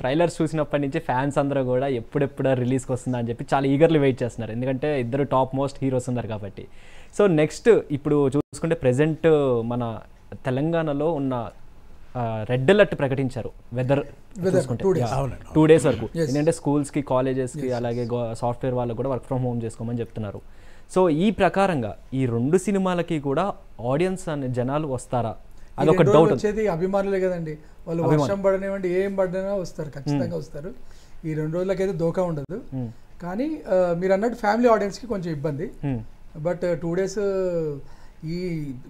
Trailers చూసినప్పటి నుంచి fans అందరూ కూడా ఎప్పుడెప్పుడు రిలీజ్కి వస్తుందా అని చెప్పి చాలా ఈగర్లీ వెయిట్ చేస్తున్నారు. ఎందుకంటే ఇద్దరు టాప్ మోస్ట్ హీరోస్ ఉన్నారు కాబట్టి. సో నెక్స్ట్ ఇప్పుడు చూసుకుంటే ప్రెజెంట్ మన తెలంగాణలో ఉన్న రెడ్ అలర్ట్ ప్రకటించారు వెదర్ చూసుకుంటే 2 days వరకు. ఎందుకంటే స్కూల్స్కి కాలేజెస్కి అలాగే సాఫ్ట్వేర్ వాళ్ళకు కూడా వర్క్ ఫ్రమ్ హోమ్ చేసుకోమని చెప్తున్నారు. సో ఈ ప్రకారంగా ఈ 2 సినిమాలకి కూడా ఆడియన్స్ అనే జనాలు వస్తారా? అదొక డౌట్. వచ్చేది అభిమానులే కదండి, వాళ్ళు వర్షం పడనివ్వండి ఏం పడినా వస్తారు, ఖచ్చితంగా వస్తారు. ఈ 2 రోజులకైతే దోకా ఉండదు. కానీ మీరు అన్నట్టు ఫ్యామిలీ ఆడియన్స్కి కొంచెం ఇబ్బంది. బట్ 2 days ఈ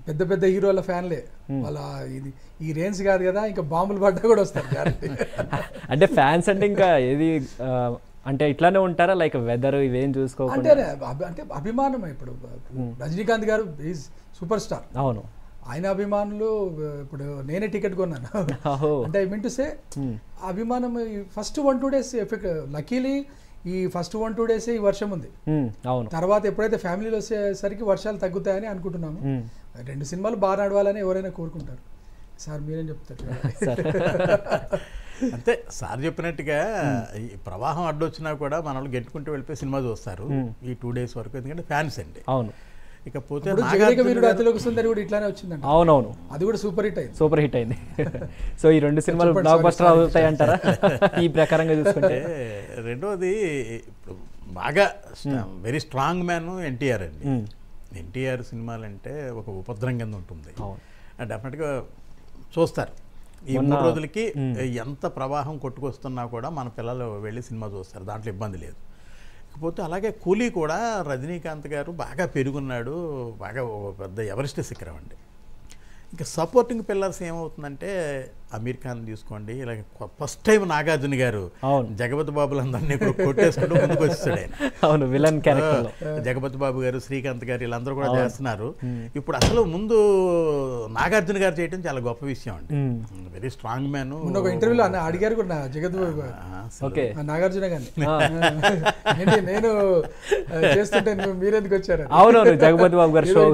పెద్ద పెద్ద హీరోల ఫ్యాన్లే, వాళ్ళ ఇది ఈ రేంజ్ కాదు కదా, ఇంకా బాంబులు పడ్డా కూడా వస్తారు. అంటే ఫ్యాన్స్ అంటే ఇంకా ఏది అంటే ఇట్లానే ఉంటారా, లైక్ వెదర్ ఇవేం చూసుకోకుండా? అంటే అభిమానం. ఇప్పుడు రజనీకాంత్ గారు ఈజ్ సూపర్ స్టార్. అవును, ఆయన అభిమానులు ఇప్పుడు నేనే టికెట్ కొన్నాను. అంటే ఐ మీన్ టు సే అభిమానం ఫస్ట్ 1-2 days ఎఫెక్ట్. లక్కీలీ ఈ ఫస్ట్ 1-2 days ఈ వర్షం ఉంది. అవును, తర్వాత ఎప్పుడైతే ఫ్యామిలీలో వచ్చేసరికి వర్షాలు తగ్గుతాయని అనుకుంటున్నాము. 2 సినిమాలు బాగా నడవాలని ఎవరైనా కోరుకుంటారు. సార్ మీరేం చెప్తారు? అంతే, సార్ చెప్పినట్టుగా ఈ ప్రవాహం అడ్డొచ్చినా కూడా మన వాళ్ళు గెట్టుకుంటూ వెళ్ళిపోయి సినిమా చూస్తారు ఈ 2 days వరకు, ఎందుకంటే ఫ్యాన్స్ అండి. అవును. ఇకపోతే అతిలోక సుందరి కూడా ఇట్లానే వచ్చిందంట. అవునవును, అది కూడా సూపర్ హిట్ అయింది. సూపర్ హిట్ అయింది. సో ఈ 2 సినిమాలు బ్లాక్ బస్టర్ అవుతాయి అంటారా ఈ ప్రకారంగా చూసుకుంటే? రెండోది ఇప్పుడు బాగా వెరీ స్ట్రాంగ్ మ్యాన్ ఎన్టీఆర్ అండి. ఎన్టీఆర్ సినిమాలంటే ఒక ఉపద్రం కింద ఉంటుంది. డెఫినెట్గా చూస్తారు. ఈ 3 రోజులకి ఎంత ప్రవాహం కొట్టుకొస్తున్నా కూడా మన పిల్లలు వెళ్ళి సినిమా చూస్తారు, దాంట్లో ఇబ్బంది లేదు. ఇకపోతే అలాగే కూలీ కూడా రజనీకాంత్ గారు బాగా పెరుగున్నాడు, బాగా పెద్ద ఎవరెస్ట్ శిఖరం అండి. ఇంకా సపోర్టింగ్ పిల్లర్స్ ఏమవుతుందంటే అమీర్ ఖాన్ తీసుకోండి, ఇలాగే ఫస్ట్ టైం నాగార్జున గారు జగపతి బాబులందరినీ కొట్టేసుకుంటూ ముందుకు వచ్చేసాడు ఆయన. అవును, విలన్ క్యారెక్టర్. జగపతి బాబు గారు, శ్రీకాంత్ గారు వీళ్ళందరూ కూడా చేస్తున్నారు. ఇప్పుడు అసలు ముందు నాగార్జున గారు చేయడం చాలా గొప్ప విషయం అండి. Very strong man. ఒక ఇంటర్వ్యూలో అడిగారు కూడా జగత్ బాబు నాగార్జున గారిని, నేను చేస్తుంటే మీరెందుకు వచ్చారు? అవునవును, జగపతి బాబు గారు షో.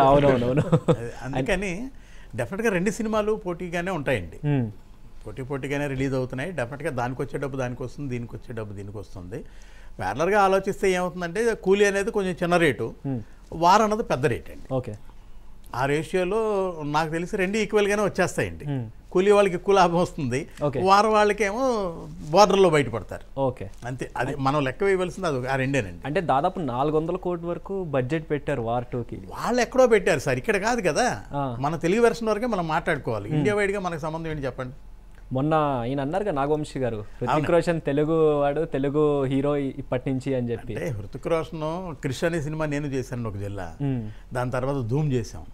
అవునవునవును. అందుకని డెఫినెట్గా 2 సినిమాలు పోటీగానే ఉంటాయండి, పోటీగానే రిలీజ్ అవుతున్నాయి. డెఫినెట్గా దానికి వచ్చే డబ్బు దానికి వస్తుంది, దీనికి వచ్చే డబ్బు దీనికి వస్తుంది. ప్యారలర్గా ఆలోచిస్తే ఏమవుతుందంటే కూలీ అనేది కొంచెం చిన్న రేటు, వార్ అన్నది పెద్ద రేట్ అండి. ఓకే, ఆ రేషియోలో నాకు తెలిసి 2 ఈక్వల్గానే వచ్చేస్తాయండి. కూలీ వాళ్ళకి ఎక్కువ లాభం వస్తుంది, వార్ వాళ్ళకేమో బార్డర్లో బయటపడతారు. ఓకే, అంతే. అది మనం లెక్క వేయవలసింది అది ఆ 2ఏనండి. అంటే దాదాపు 400 కోట్ల వరకు బడ్జెట్ పెట్టారు వార్ 2కి. వాళ్ళు ఎక్కడో పెట్టారు సార్, ఇక్కడ కాదు కదా. మన తెలుగు వెర్షన్ వరకే మనం మాట్లాడుకోవాలి. ఇండియా వైడ్గా మనకు సంబంధం ఏంటి చెప్పండి? మొన్న ఈయన అన్నారుగా నాగవంశీ గారు, హృతిక్ రోషన్ తెలుగు వాడు, తెలుగు హీరో ఇప్పటి నుంచి అని చెప్పి. అంటే హృతిక్ రోషన్ క్రిష్ అనే సినిమా నేను చేశాను ఒక జిల్లా, దాని తర్వాత ధూమ్ చేశాం.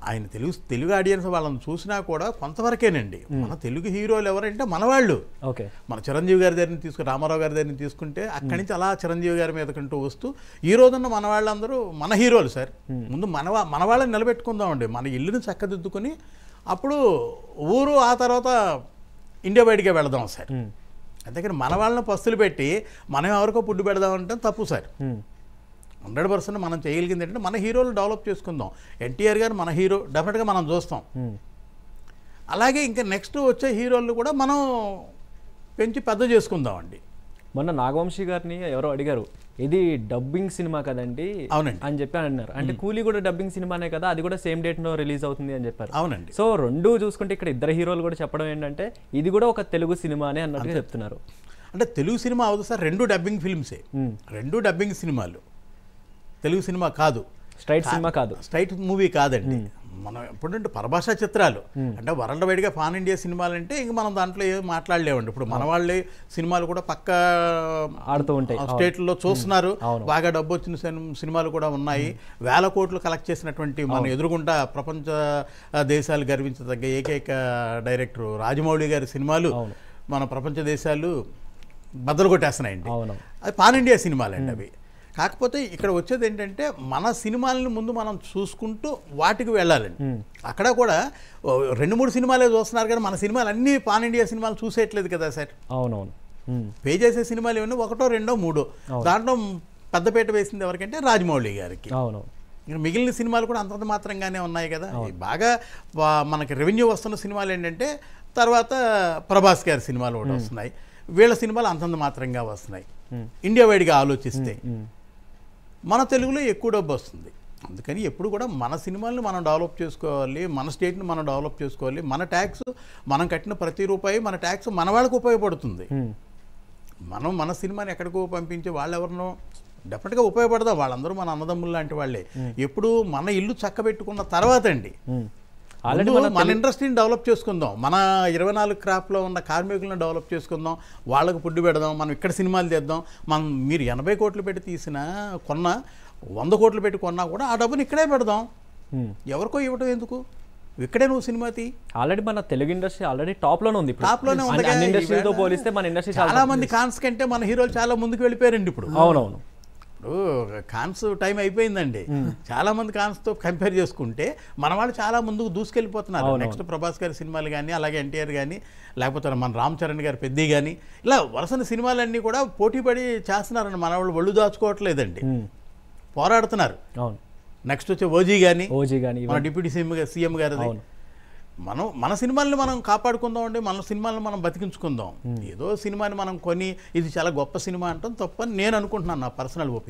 ఆయన తెలుగు ఆడియన్స్ వాళ్ళని చూసినా కూడా కొంతవరకేనండి. మన తెలుగు హీరోలు ఎవరంటే మనవాళ్ళు. ఓకే, మన చిరంజీవి గారి దగ్గర తీసుకుని, రామారావు గారి దగ్గర తీసుకుంటే అక్కడి నుంచి అలా చిరంజీవి గారి మీదకంటూ వస్తూ ఈ రోజున్న మన వాళ్ళందరూ మన హీరోలు సార్. ముందు మన వాళ్ళని నిలబెట్టుకుందామండి, మన ఇల్లుని చక్కదిద్దుకుని అప్పుడు ఊరు, ఆ తర్వాత ఇండియా బయటికే వెళదాం సార్. అందుకని మన వాళ్ళని పస్తులు పెట్టి మనం ఎవరికో పుడ్డు పెడదామంటే తప్పు సార్. 100% మనం చేయగలిగింది ఏంటంటే మన హీరోలు డెవలప్ చేసుకుందాం. ఎన్టీఆర్ గారు మన హీరో, డెఫినెట్గా మనం చూస్తాం. అలాగే ఇంకా నెక్స్ట్ వచ్చే హీరోలు కూడా మనం పెంచి పెద్ద చేసుకుందామండి. మొన్న నాగవంశీ గారిని ఎవరో అడిగారు, ఇది డబ్బింగ్ సినిమా కదండి అని చెప్పి అన్నారు. అంటే కూలీ కూడా డబ్బింగ్ సినిమానే కదా, అది కూడా సేమ్ డేట్ లో రిలీజ్ అవుతుంది అని చెప్పారు. అవునండి. సో 2 చూసుకుంటే ఇక్కడ ఇద్దరు హీరోలు కూడా చెప్పడం ఏంటంటే ఇది కూడా ఒక తెలుగు సినిమానే అన్నట్టుగా చెప్తున్నారు. అంటే తెలుగు సినిమా అవుతుంది సార్, 2 డబ్బింగ్ ఫిల్మ్సే, 2 డబ్బింగ్ సినిమాలు. తెలుగు సినిమా కాదు, స్ట్రైట్ సినిమా కాదు, స్ట్రైట్ మూవీ కాదండి. మనం ఎప్పుడంటే పరభాషా చిత్రాలు అంటే వరల్డ్ వైడ్గా పాన్ ఇండియా సినిమాలు అంటే ఇంక మనం దాంట్లో ఏం మాట్లాడలేమండి. ఇప్పుడు మన వాళ్ళే సినిమాలు కూడా పక్క ఆడుతూ ఉంటాయి, స్టేట్లలో చూస్తున్నారు. బాగా డబ్బు వచ్చిన సినిమాలు కూడా ఉన్నాయి. 1000 కోట్లు కలెక్ట్ చేసినటువంటి మన ఎదురుగుండా ప్రపంచ దేశాలు గర్వించదగ్గ ఏకైక డైరెక్టర్ రాజమౌళి గారి సినిమాలు మన ప్రపంచ దేశాలు బద్దలు కొట్టేస్తున్నాయండి. అది పాన్ ఇండియా సినిమాలండి అవి. కాకపోతే ఇక్కడ వచ్చేది ఏంటంటే మన సినిమాలను ముందు మనం చూసుకుంటూ వాటికి వెళ్ళాలండి. అక్కడ కూడా 2-3 సినిమాలే చూస్తున్నారు కానీ మన సినిమాలు అన్నీ పాన్ ఇండియా సినిమాలు చూసేయట్లేదు కదా సార్. అవునవును, పే చేసే సినిమాలు ఏమన్నా 1, 2, 3, దాంట్లో పెద్దపేట వేసింది ఎవరికంటే రాజమౌళి గారికి. మిగిలిన సినిమాలు కూడా అంతంత మాత్రంగానే ఉన్నాయి కదా. బాగా మనకి రెవెన్యూ వస్తున్న సినిమాలు ఏంటంటే తర్వాత ప్రభాస్ గారి సినిమాలు ఒకటి వస్తున్నాయి, వీళ్ళ సినిమాలు అంతంత మాత్రంగా వస్తున్నాయి. ఇండియా వైడ్గా ఆలోచిస్తే మన తెలుగులో ఎక్కువ డబ్బు వస్తుంది. అందుకని ఎప్పుడు కూడా మన సినిమాల్ని మనం డెవలప్ చేసుకోవాలి, మన స్టేట్ని మనం డెవలప్ చేసుకోవాలి. మన ట్యాక్స్ మనం కట్టిన ప్రతి రూపాయి మన ట్యాక్స్ మన వాళ్ళకు ఉపయోగపడుతుంది. మనం మన సినిమాని ఎక్కడికో పంపించి వాళ్ళు ఎవరినో డెఫినెట్గా ఉపయోగపడదాం. వాళ్ళందరూ మన అన్నదమ్ములు లాంటి వాళ్ళే. ఎప్పుడు మన ఇల్లు చక్కబెట్టుకున్న తర్వాత అండి మన ఇండస్ట్రీని డెవలప్ చేసుకుందాం, మన 24 క్రాఫ్ట్లో ఉన్న కార్మికులను డెవలప్ చేసుకుందాం, వాళ్ళకు ఫుడ్ పెడదాం, మనం ఇక్కడ సినిమాలు తీద్దాం. మనం మీరు 80 కోట్లు పెట్టి తీసినా కొన్నా 100 కోట్లు పెట్టి కొన్నా కూడా ఆ డబ్బుని ఇక్కడే పెడదాం. ఎవరికో ఇవ్వటం ఎందుకు? ఇక్కడే నువ్వు సినిమా తీ. ఆల్రెడీ మన తెలుగు ఇండస్ట్రీ ఆల్రెడీ టాప్లోనే ఉంది. టాప్లోనే ఉంది. అన్ని ఇండస్ట్రీతో పోలిస్తే మన ఇండస్ట్రీ చాలా మంది కాన్స్ కంటే మన హీరోలు చాలా ముందుకు వెళ్ళిపోయారండి ఇప్పుడు. అవునవును. ఇప్పుడు కాన్స్ టైం అయిపోయిందండి. చాలా మంది కాన్స్తో కంపేర్ చేసుకుంటే మన వాళ్ళు చాలా ముందుకు దూసుకెళ్ళిపోతున్నారు. నెక్స్ట్ ప్రభాస్ గారి సినిమాలు కానీ, అలాగే ఎన్టీఆర్ కానీ, లేకపోతే మన రామ్ చరణ్ గారి పెద్ద కానీ, ఇలా వరుసన సినిమాలన్నీ కూడా పోటీ పడి చేస్తున్నారండి. మన వాళ్ళు ఒళ్ళు దాచుకోవట్లేదండి, పోరాడుతున్నారు. అవును. నెక్స్ట్ వచ్చే ఓజీ కానీ మన డిప్యూటీ సీఎం గారిది. మనం మన సినిమాల్ని మనం కాపాడుకుందాం అండి, మన సినిమాలను మనం బతికించుకుందాం. ఏదో సినిమాని మనం కొని ఇది చాలా గొప్ప సినిమా అంటాం తప్పని నేను అనుకుంటున్నాను, నా పర్సనల్ ఒపీనియన్.